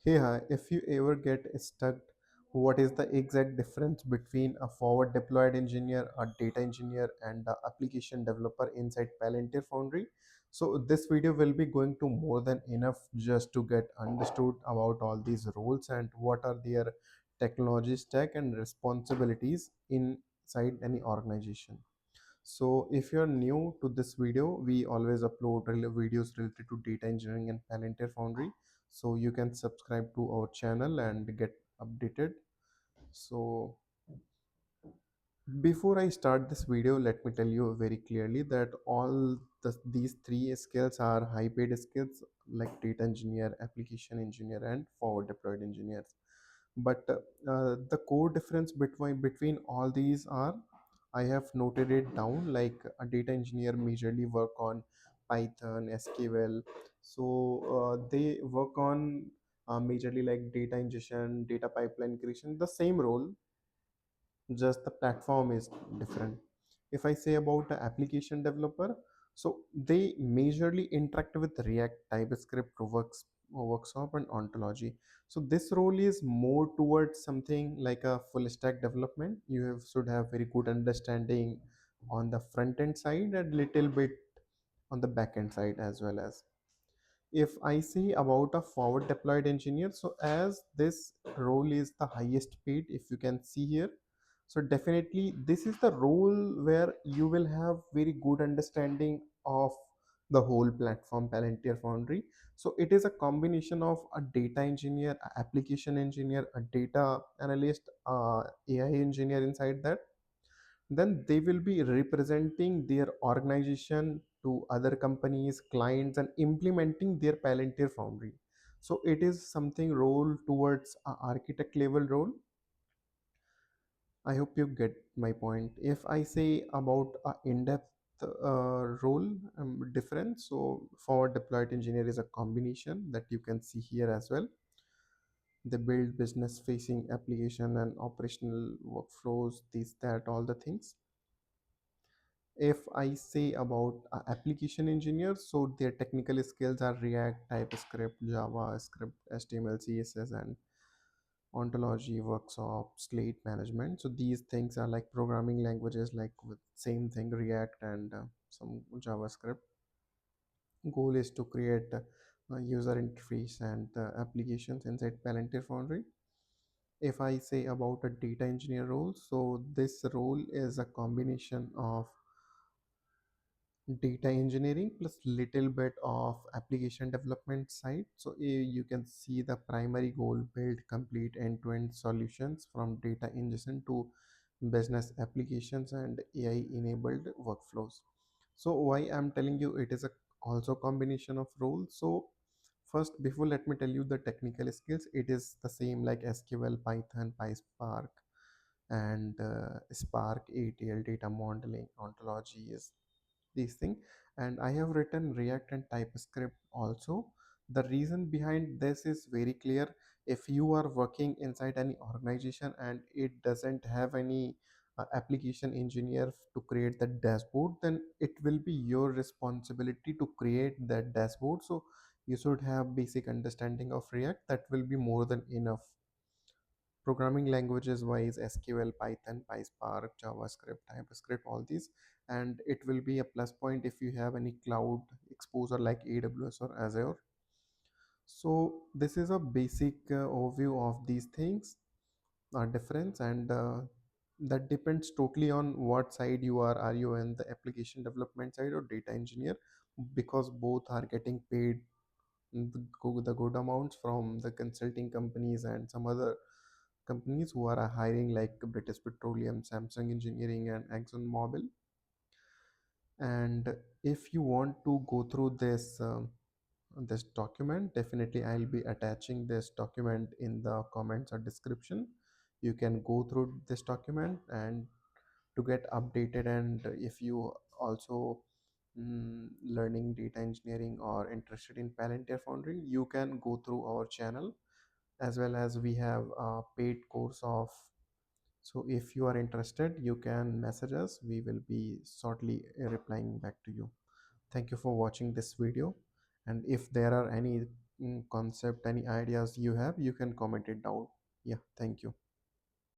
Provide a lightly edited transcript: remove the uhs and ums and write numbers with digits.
Hey, hi, if you ever get stuck, what is the exact difference between a forward deployed engineer, a data engineer, and an application developer inside Palantir Foundry? So, this video will be going to more than enough just to get understood about all these roles and what are their technology stack and responsibilities inside any organization. So if you're new to this video, we always upload videos related to data engineering and Palantir Foundry. So you can subscribe to our channel and get updated. So before I start this video, let me tell you very clearly that these three skills are high paid skills like data engineer, application engineer, and forward deployed engineers. But the core difference between all these are, I have noted it down, like a data engineer majorly work on Python, SQL. So they work on majorly like data ingestion, data pipeline creation, the same role, just the platform is different. If I say about the application developer, so they majorly interact with React, TypeScript, workshop, and Ontology. So this role is more towards something like a full stack development. Should have very good understanding on the front end side and little bit on the back end side as well. As if I say about a forward deployed engineer, so as this role is the highest paid, if you can see here, so definitely this is the role where you will have very good understanding of the whole platform Palantir Foundry. So it is a combination of a data engineer, a application engineer, a data analyst, AI engineer inside that. Then they will be representing their organization to other companies, clients, and implementing their Palantir Foundry. So it is something role towards a architect level role. I hope you get my point. If I say about a in-depth role difference, so forward deployed engineer is a combination that you can see here as well. They build business facing application and operational workflows, these that all the things. If I say about application engineers, so their technical skills are React, TypeScript, JavaScript, HTML, CSS, and Ontology, Workshop, Slate management. So these things are like programming languages, like with same thing, React and some JavaScript. Goal is to create user interface and applications inside Palantir Foundry. If I say about a data engineer role, so this role is a combination of data engineering plus little bit of application development side. So you can see the primary goal: build complete end-to-end solutions from data ingestion to business applications and AI enabled workflows. So why I'm telling you it is a also combination of roles. So first, before, let me tell you the technical skills. It is the same like SQL, Python, PySpark, and Spark, ATL, data modeling, Ontology is these things. And I have written React and TypeScript also. The reason behind this is very clear. If you are working inside any organization and it doesn't have any application engineer to create the dashboard, then it will be your responsibility to create that dashboard. So you should have basic understanding of React. That will be more than enough. Programming languages wise, SQL, Python, PySpark, JavaScript, TypeScript, all these. And it will be a plus point if you have any cloud exposure like AWS or Azure. So this is a basic overview of these things, difference. And that depends totally on what side you are you in the application development side or data engineer, because both are getting paid the good amounts from the consulting companies and some other companies who are hiring, like British Petroleum, Samsung Engineering, and ExxonMobil. And if you want to go through this document, definitely I'll be attaching this document in the comments or description. You can go through this document and to get updated. And if you also learning data engineering or interested in Palantir Foundry, you can go through our channel, as well as we have a paid course of. So if you are interested, you can message us. We will be shortly replying back to you. Thank you for watching this video. And if there are any concept, any ideas you have, you can comment it down. Yeah, thank you.